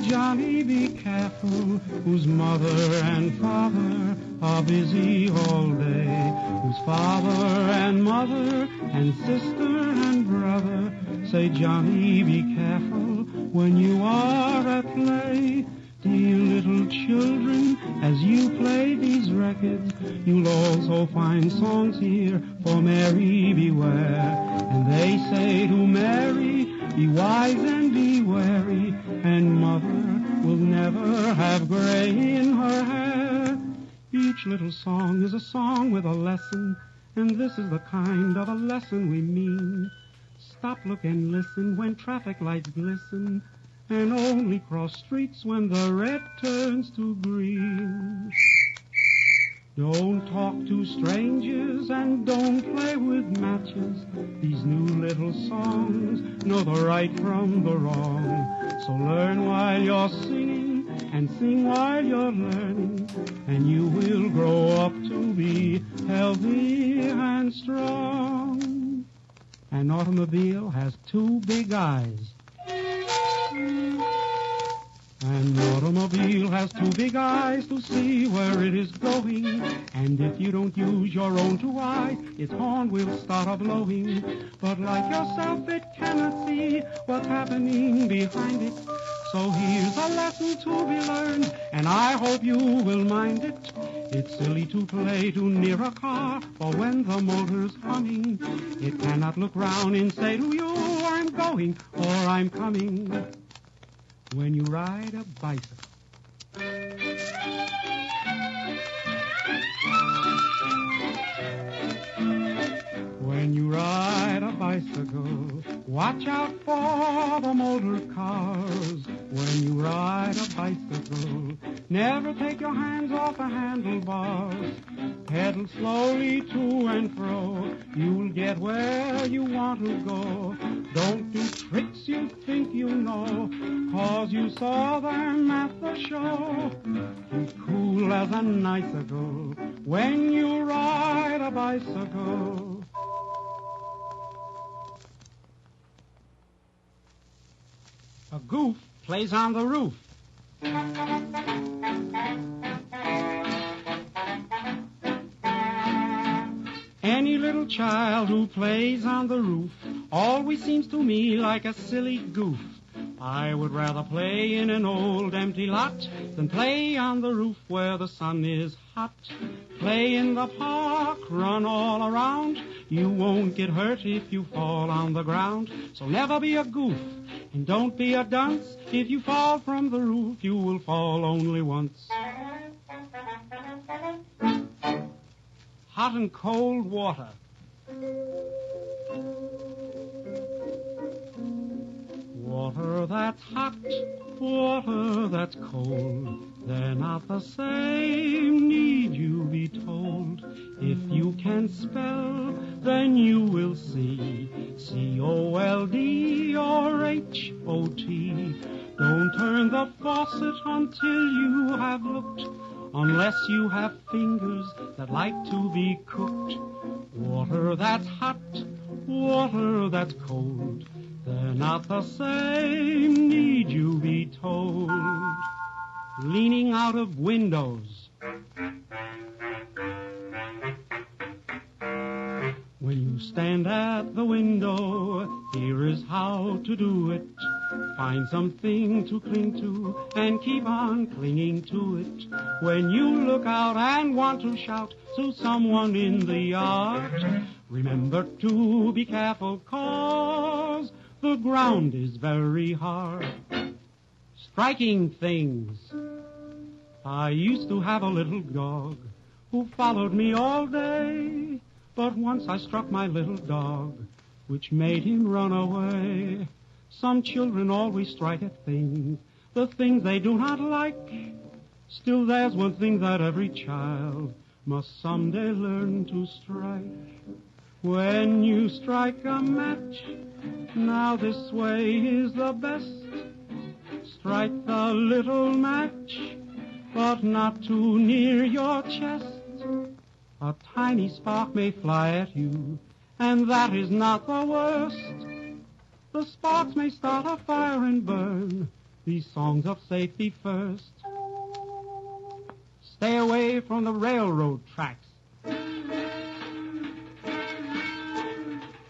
Johnny, be careful, whose mother and father are busy all day, whose father and mother and sister and brother say, Johnny, be careful when you are at play. Dear little children, as you play these records, you'll also find songs here for Mary beware. And they say to Mary, be wise and be wary, and mother will never have gray in her hair. Each little song is a song with a lesson, and this is the kind of a lesson we mean. Stop, look, and listen when traffic lights glisten, and only cross streets when the red turns to green. Don't talk to strangers and don't play with matches. These new little songs know the right from the wrong. So learn while you're singing and sing while you're learning, and you will grow up to be healthy and strong. An automobile has two big eyes. An automobile has two big eyes to see where it is going, and if you don't use your own two eyes, its horn will start a-blowing. But like yourself, it cannot see what's happening behind it. So here's a lesson to be learned, and I hope you will mind it. It's silly to play too near a car, for when the motor's humming, it cannot look round and say to you, I'm going or I'm coming. When you ride a bicycle, when you ride a bicycle, watch out for the motor cars. When you ride a bicycle, never take your hands off the handlebars. Pedal slowly to and fro, you'll get where you want to go. Don't do tricks you think you know, 'cause you saw them at the show. Be cool as an icicle when you ride a bicycle. A goof plays on the roof. Any little child who plays on the roof always seems to me like a silly goof. I would rather play in an old empty lot than play on the roof where the sun is hot. Play in the park, run all around. You won't get hurt if you fall on the ground. So never be a goof, and don't be a dunce. If you fall from the roof, you will fall only once. Hot and cold water. Water that's hot, water that's cold, they're not the same, need you be told. If you can spell, then you will see C-O-L-D or H-O-T. Don't turn the faucet until you have looked, unless you have fingers that like to be cooked. Water that's hot, water that's cold, they're not the same, need you be told. Leaning out of windows. When you stand at the window, here is how to do it. Find something to cling to and keep on clinging to it. When you look out and want to shout to someone in the yard, remember to be careful, 'cause the ground is very hard. Striking things. I used to have a little dog who followed me all day, but once I struck my little dog, which made him run away. Some children always strike at things, the things they do not like. Still there's one thing that every child must someday learn to strike. When you strike a match, now this way is the best. Strike the little match, but not too near your chest. A tiny spark may fly at you, and that is not the worst. The sparks may start a fire and burn, these songs of safety first. Stay away from the railroad tracks.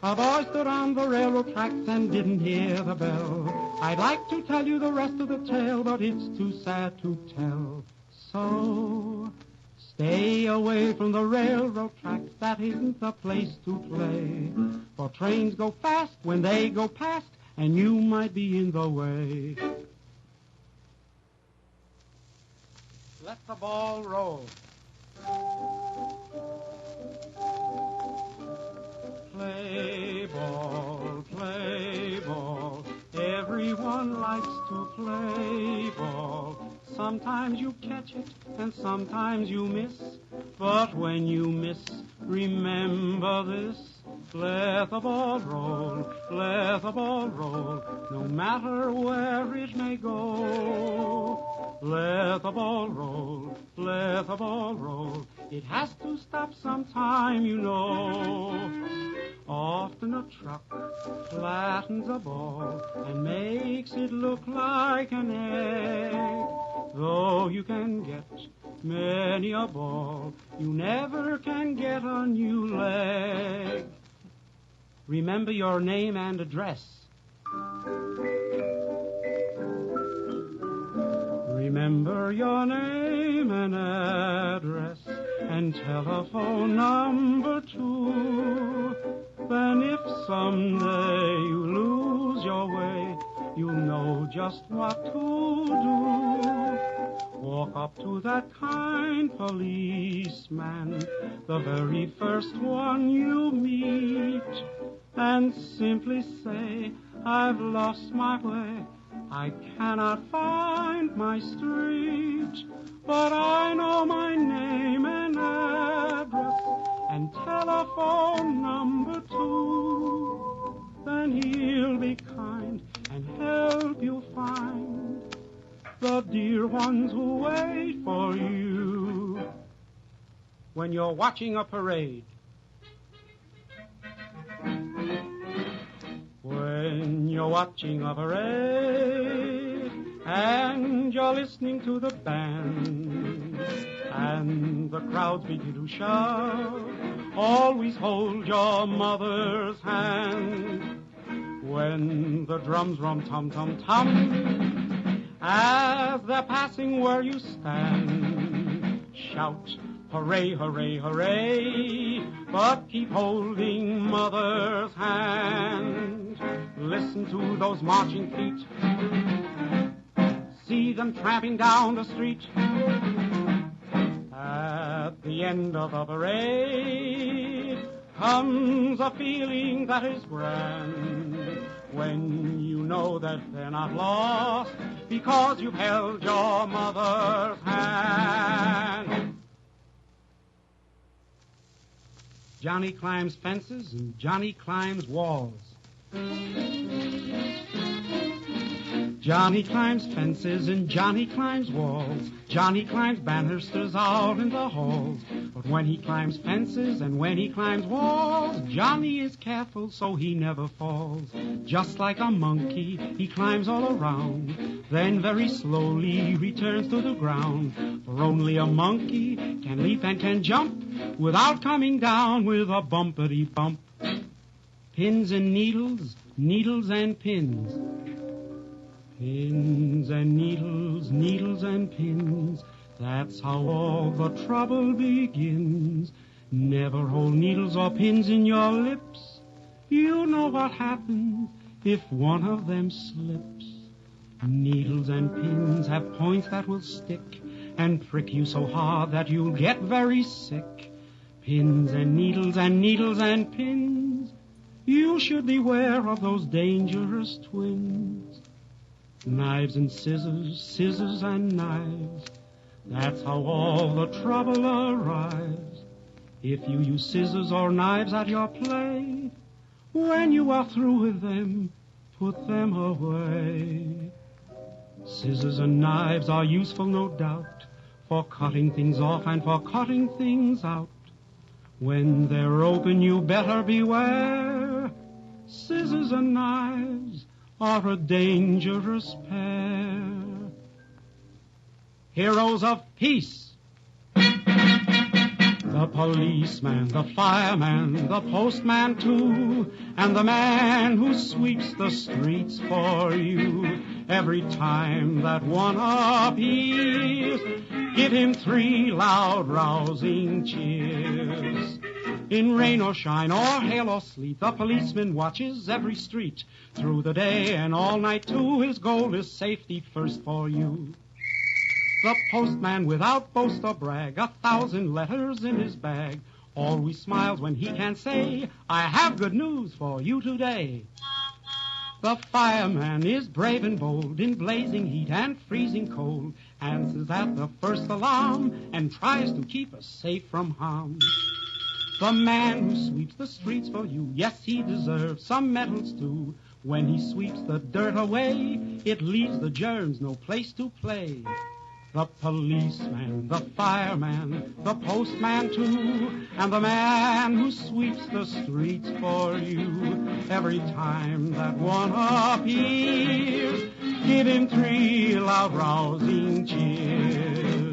A boy stood on the railroad tracks and didn't hear the bell. I'd like to tell you the rest of the tale, but it's too sad to tell. So, stay away from the railroad tracks, that isn't the place to play. For trains go fast when they go past, and you might be in the way. Let the ball roll. Play ball, everyone likes to play ball. Sometimes you catch it and sometimes you miss, but when you miss, remember this. Let the ball roll, let the ball roll, no matter where it may go. Let the ball roll, let the ball roll, it has to stop sometime, you know. Often a truck flattens a ball and makes it look like an egg. Though you can get many a ball, you never can get a new leg. Remember your name and address. Remember your name and address and telephone number too. Then if someday you lose your way, you'll know just what to do. Walk up to that kind policeman, the very first one you meet, and simply say, I've lost my way, I cannot find my street, but I know my name and address and telephone number too. Then he'll be kind and help you find the dear ones who wait for you when you're watching a parade. When you're watching a parade and you're listening to the band and the crowds begin to shout, always hold your mother's hand. When the drums rum tum tum tum as they're passing where you stand, shout hooray, hooray, hooray, but keep holding mother's hand. Listen to those marching feet, see them tramping down the street. At the end of the parade comes a feeling that is grand, when you know that they're not lost because you've held your mother's hand. Johnny climbs fences and Johnny climbs walls. Johnny climbs fences and Johnny climbs walls. Johnny climbs banisters out in the halls. But when he climbs fences and when he climbs walls, Johnny is careful so he never falls. Just like a monkey, he climbs all around, then very slowly returns to the ground. For only a monkey can leap and can jump without coming down with a bumpity bump. Pins and needles, needles and pins. Pins and needles, needles and pins. That's how all the trouble begins. Never hold needles or pins in your lips. You know what happens if one of them slips. Needles and pins have points that will stick and prick you so hard that you'll get very sick. Pins and needles and needles and pins. You should beware of those dangerous twins. Knives and scissors, scissors and knives. That's how all the trouble arrives. If you use scissors or knives at your play, when you are through with them, put them away. Scissors and knives are useful, no doubt, for cutting things off and for cutting things out. When they're open, you better beware. Scissors and knives are a dangerous pair. Heroes of peace. The policeman, the fireman, the postman too, and the man who sweeps the streets for you. Every time that one appears, give him 3 loud, rousing cheers. In rain or shine or hail or sleet, the policeman watches every street. Through the day and all night too, his goal is safety first for you. The postman, without boast or brag, 1,000 letters in his bag, always smiles when he can say, I have good news for you today. The fireman is brave and bold, in blazing heat and freezing cold, answers at the first alarm and tries to keep us safe from harm. The man who sweeps the streets for you, yes, he deserves some medals too. When he sweeps the dirt away, it leaves the germs no place to play. The policeman, the fireman, the postman too, and the man who sweeps the streets for you. Every time that one appears, give him 3 loud, rousing cheers.